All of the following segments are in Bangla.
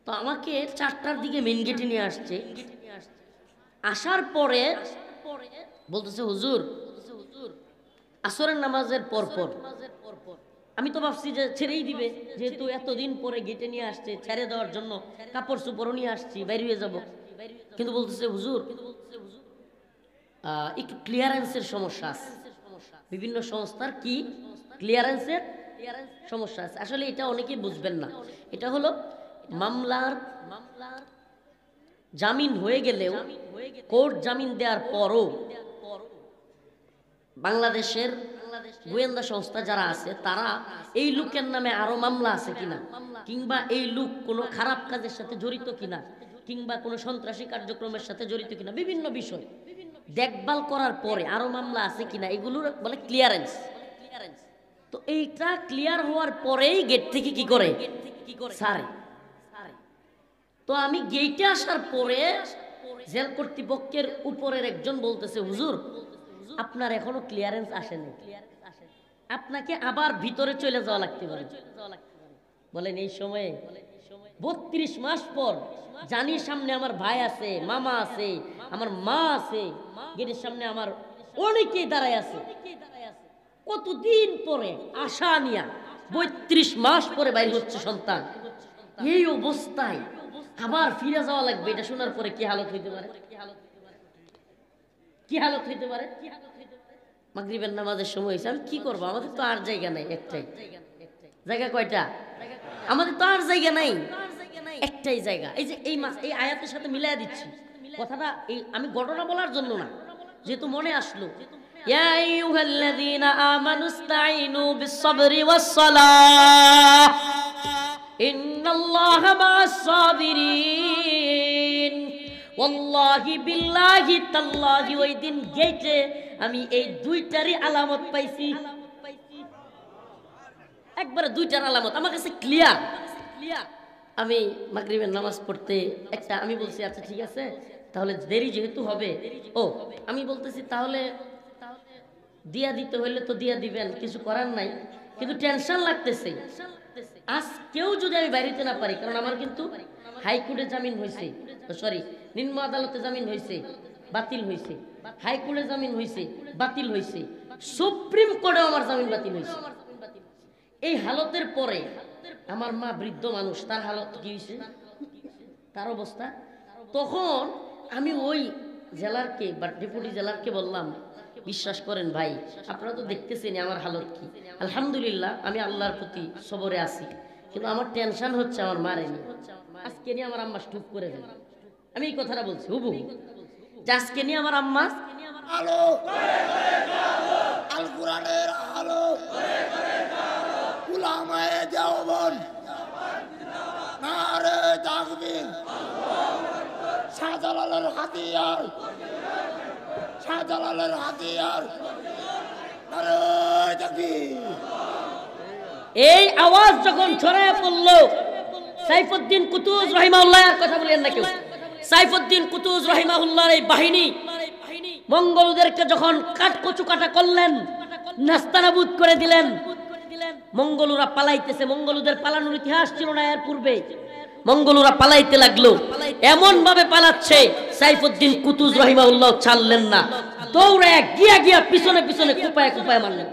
তো আমাকে 4টার দিকে মেন গেটে নিয়ে আসছে। আসার পরে বলতেছে হুজুর আসরের নামাজের পর আমি তো ভাবছি যে ছেড়েই দিবে, যেহেতু এতদিন পরে গেটে নিয়ে আসছে, ছেড়ে দেওয়ার জন্য কাপড় চোপড়ও নিয়ে আসছি, বাইরে হয়ে যাব। কিন্তু বলতেছে হুজুর একটু ক্লিয়ারেন্সের সমস্যা আছে, বিভিন্ন সংস্থার কি ক্লিয়ারেন্সের সমস্যা আছে। আসলে এটা অনেকেই বুঝবেন না। এটা হলো মামলার জামিন হয়ে গেলেও, কোর্ট জামিন দেওয়ার পরও বাংলাদেশের গোয়েন্দা সংস্থা যারা আছে তারা এই লোকের নামে আরো মামলা আছে কিনা, কিংবা এই লোক কোনো খারাপ কাজের সাথে জড়িত কিনা, কিংবা কোনো সন্ত্রাসী কার্যক্রমের সাথে জড়িত কিনা, বিভিন্ন বিষয় দেখভাল করার পরে আরো মামলা আছে কিনা, এগুলোর বলে ক্লিয়ারেন্স। তো এইটা ক্লিয়ার হওয়ার পরেই গেট থেকে কি করে ছাড়ে। তো আমি গেটে আসার পরে জেল কর্তৃপক্ষের উপরের একজন বলতেছে হুজুর আপনার এখনো ক্লিয়ারেন্স আসেনি, আপনাকে আবার ভিতরে চলে যাওয়া লাগতে পারে। বলেন এই সময়ে 32 মাস পর জানি সামনে আমার ভাই আছে, মামা আছে, আমার মা আছে, গেটের সামনে আমার অনেকেই দাঁড়ায় আছে, কতদিন পরে আশা নিয়া 32 মাস পরে বাইরে হচ্ছে সন্তান, এই অবস্থায় আবার ফিরে যাওয়া লাগবে। এটা শোনার পরে কি হালত হইতে পারে, কি হালত হইতে পারে। মাগরিবের নামাজের সময় হয়েছে, আমি কি করবো, আমাদের তো আর জায়গা নাই, একটাই জায়গা। কয়টা? আমাদের তো আর জায়গা নাই, একটাই জায়গা। এই যে এই আয়াতের সাথে মিলাই দিচ্ছি কথাটা, এই আমি ঘটনা বলার জন্য না, যেহেতু মনে আসলো। ইয়া আইয়ুহাল্লাযীনা আমানুস্তাঈনু বিস-সাবরি ওয়াস-সালাহ ইন্নাল্লাহা মা'আস-সাবিরিন। ওয়াল্লাহি বিল্লাহি তাল্লাহি, ওই দিন গেটে আমি এই দুইটারই আলামত পাইছি, একবারে দুইটার আলামত আমার কাছে ক্লিয়ার। আমি মাগরিবের নামাজ পড়তে আমি বলছি আচ্ছা ঠিক আছে, তাহলে দেরি যেহেতু হবে, আমি বলতেছি তাহলে দিয়া দিতে হইলে তো দিয়া দিবেন, কিছু করার নাই, কিন্তু টেনশন লাগতেছে আজকেও যদি আমি বাইরেতে না পারি, কারণ আমার কিন্তু হাইকোর্টে জামিন হয়েছে, সরি নিম্ন আদালতে জামিন হয়েছে, বাতিল হয়েছে, হাইকোর্টে জামিন হয়েছে, বাতিল হয়েছে, সুপ্রিম কোর্টে আমার জামিন বাতিল হয়েছে। এই হালতের পরে আমার মা বৃদ্ধ মানুষ, তার হালত কি হয়েছে, তার অবস্থা। তখন আমি ওই জেলারকে বা ডেপুটি জেলারকে বললাম বিশ্বাস করেন ভাই, আপনারা তো দেখতেছেন আমার হালত কি। আলহামদুলিল্লাহ আমি আল্লাহর প্রতি সবরে আছি, কিন্তু আমার টেনশন হচ্ছে আমার মারে নিয়ে। আজকে নিয়ে আমার আম্মা স্টুপ করে দেবে, আমি এই কথাটা বলছি হুবহু, যে আজকে নিয়ে আমার আম্মা আলো আল কোরআনের আলো উলামায়ে দেওবন্দ নারে তাকবীর শাহজালালের হাতিয়ার, শাহজালালের হাতিয়ার নারে তাকবীর। এই আওয়াজ যখন ছড়ায় পড়ল, সাইফুদ্দিন কুতুজ রাহিমাহুল্লাহ, আর কথা বলেন না কেউ, সাইফুদ্দিন কুতুজ রাহিমাহুল্লাহর এই বাহিনী মঙ্গলদেরকে যখন কাটকচু কাটা করলেন, নাস্তানাবুদ করে দিলেন, মঙ্গলুরা পালাইতেছে। মঙ্গলুদের পালানোর ইতিহাস ছিল না এর পূর্বে, মঙ্গলুরা পালাইতে লাগলো, এমন ভাবে পালাচ্ছে সাইফুদ্দিন কুতুজ রাহিমাহুল্লাহ ছাড়লেন না, দৌড়ায় গিয়া পিছনে পিছনে কুপায় কুপায় মারলেন।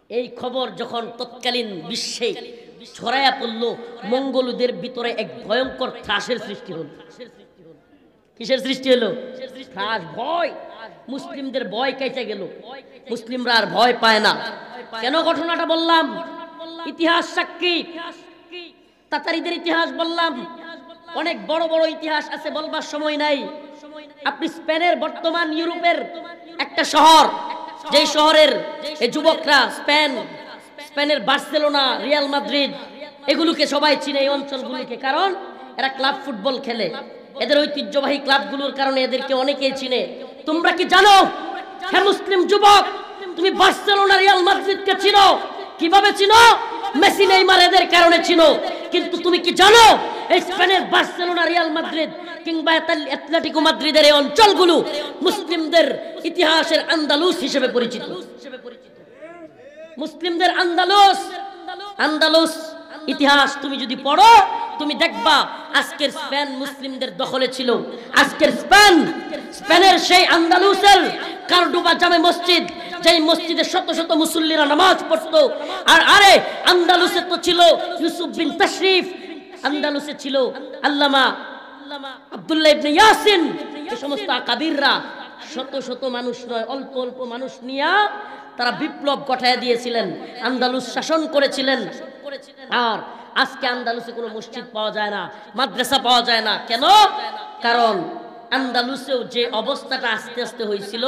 এই খবর যখন তৎকালীন বিশ্বে ছড়ায়া পড়ল, মঙ্গলুদের ভিতরে এক ভয়ঙ্কর ত্রাসের সৃষ্টি হল। কিসের সৃষ্টি হলো? ত্রাস, ভয়। মুসলিমদের ভয় কেটে গেল, মুসলিমরা আর ভয় পায় না। কেন ঘটনাটা বললাম? ইতিহাস সাক্ষী, তাতারিদের ইতিহাস বললাম, অনেক বড় বড় ইতিহাস আছে, বলবার সময় নাই। আপনি স্পেনের, বর্তমান ইউরোপের একটা শহর, যেই শহরের এই যুবকরা স্পেনের বার্সেলোনা, রিয়াল মাদ্রিদ, এগুলোকে সবাই চিনে, এই অঞ্চলগুলোকে, কারণ এরা ক্লাব ফুটবল খেলে, এদের ঐতিহ্যবাহী ক্লাবগুলোর কারণে এদেরকে অনেকেই চিনে। তোমরা কি জানো হে মুসলিম যুবক, তুমি বার্সেলোনা, রিয়াল মাদ্রিদকে চিনো? কিভাবে চিনো? মেসি, নেইমার এদের কারণে চিনো। কিন্তু তুমি কি জানো এই স্পেনের বার্সেলোনা, রিয়াল মাদ্রিদ কিংবা অ্যাটলেটিকো মাদ্রিদের এই অঞ্চলগুলো মুসলিমদের ইতিহাসের আন্দালুস হিসেবে পরিচিত। মুসলিমদের আন্দালুস ইতিহাস তুমি যদি পড়ো তুমি দেখবা আজকের স্পেন মুসলিমদের দখলে ছিল। আজকের স্পেনের সেই আন্দালুসের কার্ডোবা জামে মসজিদ, যেই মসজিদে শত শত মুসল্লিরা নামাজ পড়তো। আর আরে আন্দালুসে তো ছিল ইউসুফ বিন তাশরিফ, আন্দালুসে ছিল আল্লামা আব্দুল্লাহ ইবনে ইয়াসিন, এই সমস্ত আকাবিররা শত শত মানুষ নয়, অল্প অল্প মানুষ নিয়ে তারা বিপ্লব ঘটায় দিয়েছিলেন, আন্দালুস শাসন করেছিলেন। আর আজকে আন্দালুসে কোনো মসজিদ পাওয়া যায় না, মাদ্রাসা পাওয়া যায় না। কেন? কারণ আন্দালুসেও যে অবস্থাটা আস্তে আস্তে হয়েছিল,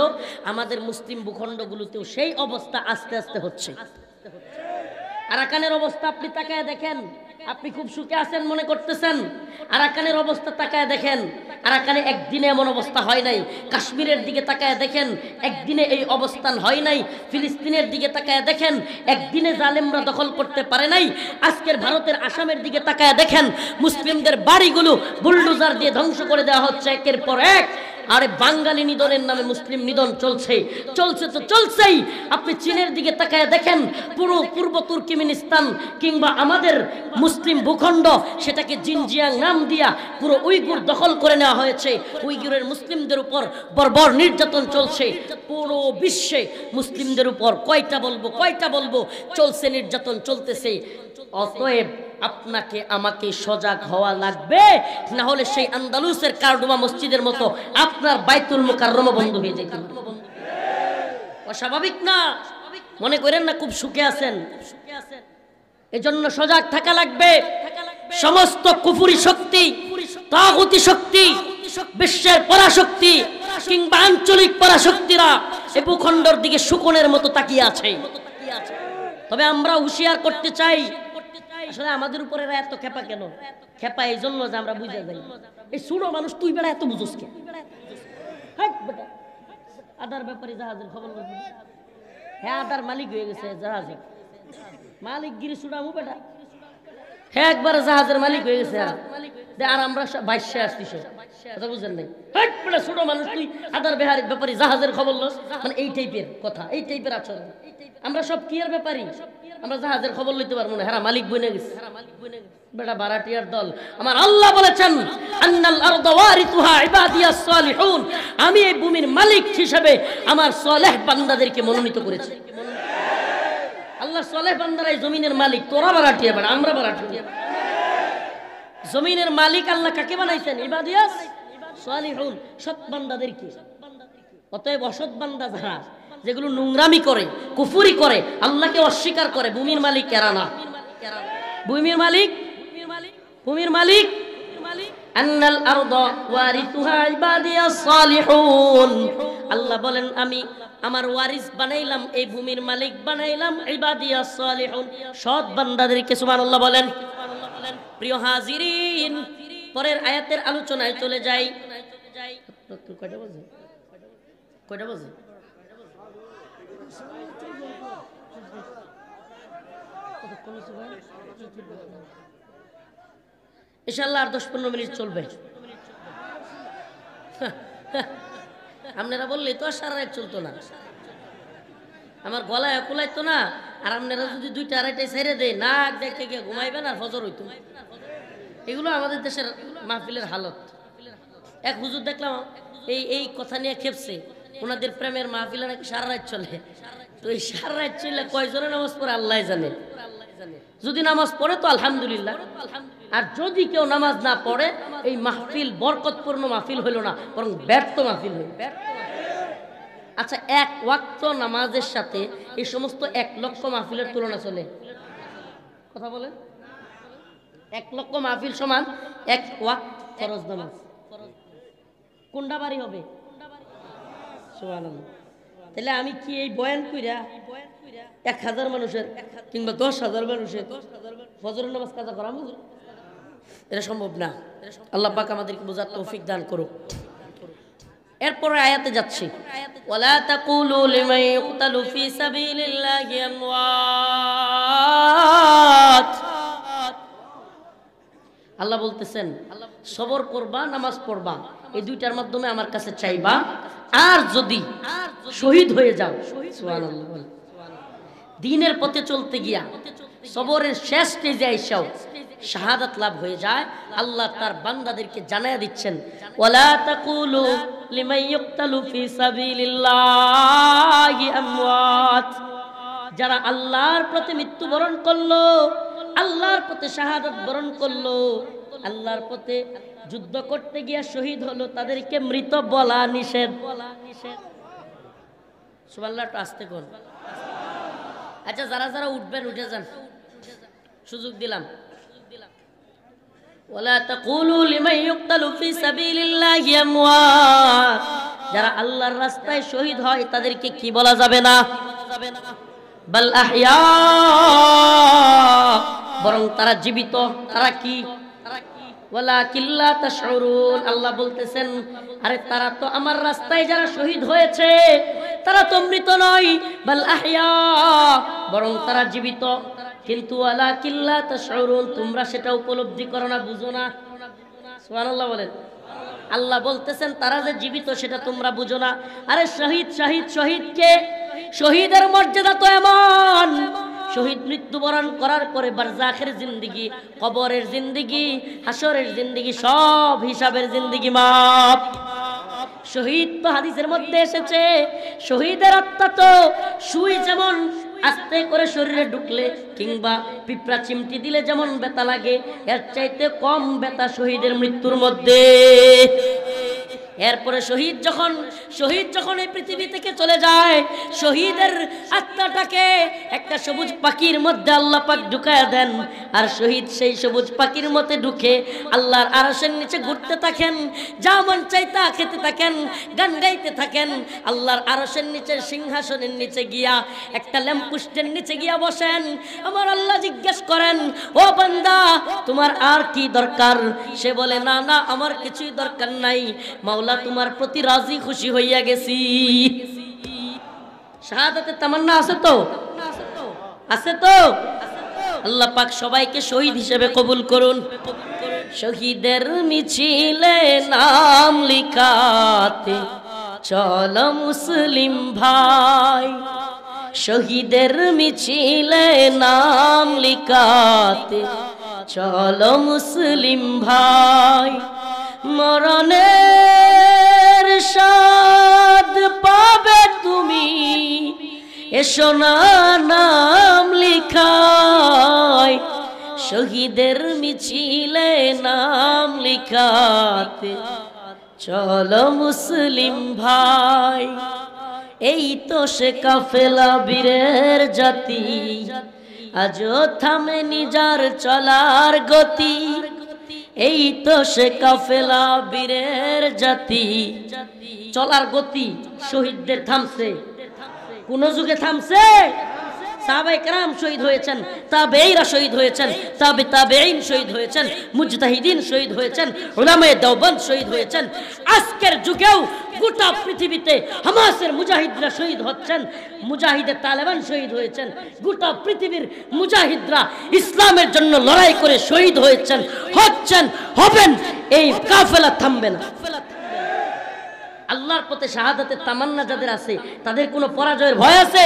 আমাদের মুসলিম ভূখণ্ডগুলোতেও সেই অবস্থা আস্তে আস্তে হচ্ছে। আরাকানের অবস্থা আপনি তাকায় দেখেন, আপনি খুব সুখে আছেন মনে করতেছেন, আরাকানের অবস্থা তাকায় দেখেন, আরাকানে একদিনে এমন অবস্থা হয় নাই। কাশ্মীরের দিকে তাকায় দেখেন, একদিনে এই অবস্থান হয় নাই। ফিলিস্তিনের দিকে তাকায় দেখেন, একদিনে জালেমরা দখল করতে পারে নাই। আজকের ভারতের আসামের দিকে তাকায় দেখেন, মুসলিমদের বাড়িগুলো বুলডোজার দিয়ে ধ্বংস করে দেওয়া হচ্ছে একের পর এক। আরে বাঙালি নিধনের নামে মুসলিম নিধন চলছে তো চলছেই। আপনি চীনের দিকে তাকায় দেখেন, পুরো পূর্ব তুর্কমেনিস্তান কিংবা আমাদের মুসলিম ভূখণ্ড, সেটাকে জিনজিয়াং নাম দিয়া পুরো উইগুর দখল করে নেওয়া হয়েছে। উইগুরের মুসলিমদের উপর বর্বর নির্যাতন চলছে। পুরো বিশ্বে মুসলিমদের উপর কয়টা বলবো চলছে নির্যাতন, চলতেছে। অতএব আপনাকে আমাকে সজাগ হওয়া লাগবে, না হলে সেই আন্দালুসের কার্ডোবা মসজিদের মতো আপনার বাইতুল মুকাররম বন্ধ হয়ে যেতে পারে। অস্বাভাবিক না, মনে করেন না খুব সুখে আছেন। এজন্য সজাগ থাকা লাগবে। সমস্ত কুফরি শক্তি, তাগুতি শক্তি, বিশ্বের পরাশক্তি কিংবা আঞ্চলিক পরাশক্তিরা এই ভূখণ্ডের দিকে শুকনের মতো তাকিয়ে আছে। তবে আমরা হুঁশিয়ার করতে চাই, আসলে আমাদের উপরে এত খেপা কেন? খেপা এই জন্য যে আমরা বুঝে যাই, এই ছোট মানুষ তুই বেড়া এত বুঝোস কে? আদার ব্যাপারে জাহাজের খবর, হ্যাঁ আদার মালিক হয়ে গেছে জাহাজের মালিক গিরি সুডামু বেটা, হ্যাঁ একবার জাহাজের মালিক হয়ে গেছে। আর আমরা বাইশে আসতিস, কথা বুঝলেন নাই? ছোট মানুষ তুই আদার বেহারের ব্যাপারে জাহাজের খবর লস, মানে এই টাইপের কথা, এই টাইপের আচরণ। আমরা সব কি এর ব্যাপারী, আমরা জাহাজের খবর লইতে পারবো না। হ্যাঁ মালিক বইনে গেছে বেটা, বারাটিয়ার দল। আমার আল্লাহ বলেছেন, আন্নাল আরদা ওয়ারিসুহা ইবাদিয়াস সালিহুন, আমি এই ভূমির মালিক হিসেবে আমার সালেহ বান্দাদেরকে মনোনীত করেছি। আল্লাহ সালেহ বান্দারা এই জমিনের মালিক। তোরা বারাটিয়া বেটা, আমরা বারাটিয়া। জমিনের মালিক আল্লাহ কাকে বানাইছেন? ইবাদিয়াস সালিহুন, সৎ বান্দাদেরকে। অতএব অসৎ বান্দা যারা, যেগুলো নোংরামি করে, কুফরি করে, আল্লাহকে অস্বীকার করে, ভূমির মালিক এরা না। ভূমির মালিক আন্নাল আরদা ওয়ারিসুহা ইবাদিয়াস সালিহুন। আল্লাহ বলেন, আমি আমার ওয়ারিস বানাইলাম, এই ভূমির মালিক বানাইলাম ইবাদিয়াস সালিহুন, সৎ বান্দাদেরকে। সুবহানাল্লাহ বলেন। প্রিয় হাজিরিন, পরের আয়াতের আলোচনায় চলে যাই। কয়টা বাজে? ইনশাআল্লাহ আর 10-15 মিনিট চলবে। আপনারা বললেই তো আর সারা রাত চলতো না, আমার গলায় কুলাইতো না। আর আপনারা যদি 2টা-2:30টায় ছেড়ে দেয়, নাক দেখে গিয়ে ঘুমাইবেন আর ফজর হইতো। এগুলো আমাদের দেশের মাহফিলের হালত। এক হুজুর দেখলাম এই কথা নিয়ে খেপছে, ওনাদের প্রেমের মাহফিলে নাকি সারা রাত চলে। তো এই সারা রাত চলে কয়জনে নামাজ পড়ে আল্লাহ জানে। যদি নামাজ পড়ে তো আলহামদুলিল্লাহ, আর যদি কেউ নামাজ না পড়ে, এই মাহফিল বরকতপূর্ণ মাহফিল হইল না, বরং ব্যর্থ মাহফিল হইল। আচ্ছা, এক ওয়াক্ত নামাজের সাথে এই সমস্ত 1 লক্ষ মাহফিলের তুলনা চলে? কথা বলেন। 1 লক্ষ মাহফিল সমান 1 ওয়াক্ত ফরজ নামাজ। কোনটা বাড়ি হবে? সুবহানাল্লাহ। তাহলে আমি কি এই বয়ান কইরা 1000 মানুষের কিংবা 10,000 মানুষের ফজরের নামাজ কাজা করা এটা সম্ভব না। আল্লাহ পাক আমাদেরকে বোঝার তৌফিক দান করুক। এরপরে আয়াতে যাচ্ছি, ওয়ালা তাকুলু লিমান ইউকতালু ফি সাবিলিল্লাহি আমওয়াত। আল্লাহ বলতেছেন, সবর করবা, নামাজ পড়বা, এই দুইটার মাধ্যমে আমার কাছে চাইবা। আর যদি শহীদ হয়ে যাও, সুবহানাল্লাহ, দ্বীনের পথে চলতে গিয়া সবরের শেষ স্টেজে আইসাও শাহাদাত লাভ হয়ে যায়, আল্লাহ তার বান্দাদেরকে জানায়া দিচ্ছেন, ওয়ালা তাকুলু লিমান ইউকতালু ফি সাবিলিল্লাহি আমওয়াত, যারা আল্লাহর পথে মৃত্যুবরণ করলো, আল্লাহর পথে শাহাদাত বরণ করলো, আল্লাহর পথে যুদ্ধ করতে গিয়া শহীদ হলো, তাদেরকে মৃত বলা নিষেধ। সুবহানাল্লাহ, একটু আস্তে কোন। আচ্ছা, যারা যারা উঠবেন উঠে যান, সুযোগ দিলাম। ওয়ালা তাকুলু লিমান ইউকতালু ফি সাবিলিল্লাহি আমওয়াত, যারা আল্লাহর রাস্তায় শহীদ হয় তাদেরকে কি বলা যাবে না? বাল আহইয়া, বরং তারা জীবিত। তারা কি? ওয়ালাকিন লা তাশউরুন, আল্লাহ বলতেছেন, আরে তারা তো আমার রাস্তায় যারা শহীদ হয়েছে তারা তো মৃত নয়, বাল আহইয়া, বরং তারা জীবিত, কিন্তু ওয়ালাকিন লা তাশউরুন, তোমরা সেটা উপলব্ধি করো না, বুঝো না। সুবহানাল্লাহ বলেন। আল্লাহ বলতেছেন তারা যে জীবিত সেটা তোমরা বুঝো না। আরে শহীদ শহীদ শহীদকে, শহীদের মর্যাদা তো এমন, শহীদ মৃত্যুবরণ করার পরে বারজাখের জিন্দেগি, কবরের জিন্দেগি, হাসরের জিন্দেগি, সব হিসাবের জিন্দেগি মাপ। শহীদ তো হাদিসের মধ্যে এসেছে, শহীদের আত্মা তো সুই যেমন আস্তে করে শরীরে ঢুকলে কিংবা পিঁপড়া চিমটি দিলে যেমন ব্যথা লাগে, এর চাইতে কম ব্যথা শহীদের মৃত্যুর মধ্যে। এরপরে শহীদ যখন এই পৃথিবী থেকে চলে যায়, শহীদের আত্মাটাকে একটা সবুজ পাখির মধ্যে আল্লাহ পাক ঢুকায়া দেন, আর শহীদ সেই সবুজ পাখির মধ্যে ঢুকে আল্লাহর আরশের নিচে ঘুরতে থাকেন, যা মন চাই তা খেতে থাকেন, গান গাইতে থাকেন। আল্লাহর আরশের নিচে সিংহাসনের নিচে গিয়া একটা ল্যাম্পপোস্টের নিচে গিয়া বসেন। আমার আল্লাহ জিজ্ঞেস করেন, ও বান্দা তোমার আর কি দরকার? সে বলে, না না, আমার কিছুই দরকার নাই, মাওলা তোমার প্রতি রাজি খুশি হইয়া গেছি। শাহাদাতের তামান্না আছে তো? আছে তো? আল্লাহ পাক সবাইকে শহীদ হিসেবে কবুল করুন। শহীদের মিছিলে নাম লিখাতে চলো মুসলিম ভাই, শহীদের মিছিলে নাম লিখাতে চলো মুসলিম ভাই, মরণের স্বাদ পাবে তুমি এসো না নাম লিখায়, শহীদের মিছিলে নাম লিখাতে চলো মুসলিম ভাই। এই তো সে কাফেলা বীরের জাতি, আজও থামেনি যার চলার গতি। এই তো সে কাফেলা বীরের জাতি, চলার গতি শহীদদের থামছে, কোন যুগে থামছে? সাহাবায়ে কেরাম শহীদ হয়েছেন, তাবেঈরা শহীদ হয়েছেন, তাবেঈন শহীদ হয়েছেন, মুজতাহিদিন শহীদ হয়েছেন, উলামায়ে দেওবন্দ শহীদ হয়েছেন। আজকের যুগেও গোটা পৃথিবীতে হামাসের মুজাহিদরা শহীদ হচ্ছেন, মুজাহিদে তালেবান শহীদ হয়েছেন, গোটা পৃথিবীর মুজাহিদরা ইসলামের জন্য লড়াই করে শহীদ হয়েছেন, হচ্ছেন, হবেন। এই কাফেলা থামবে না। আল্লাহর পথে শাহাদাতের তামান্না যাদের আছে তাদের কোনো পরাজয়ের ভয় আছে?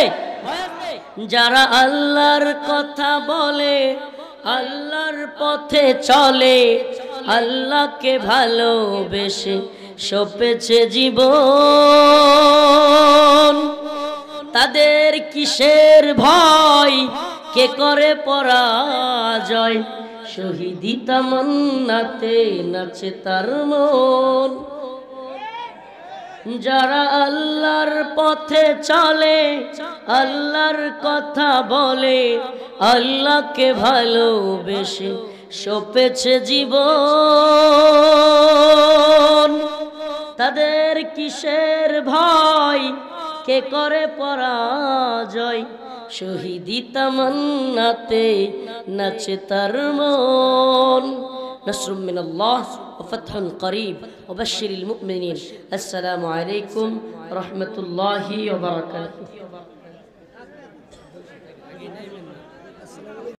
যারা আল্লাহর কথা বলে, আল্লাহর পথে চলে, আল্লাহকে ভালোবেসে সপেছে জীবন, তাদের কিসের ভয়? কে করে পরাজয়? শহীদি তামান্নাতে নাচে তার মন। যারা আল্লাহর পথে চলে, আল্লাহর কথা বলে, আল্লাহকে ভালোবেসে সপেছে জীবন, তাদের কিসের ভয়? কে করে পরাজয়? শহীদি তামান্নাতে নাচে তার মন। نصر من الله وفتح قريب وبشر المؤمنين. السلام عليكم ورحمة الله وبركاته.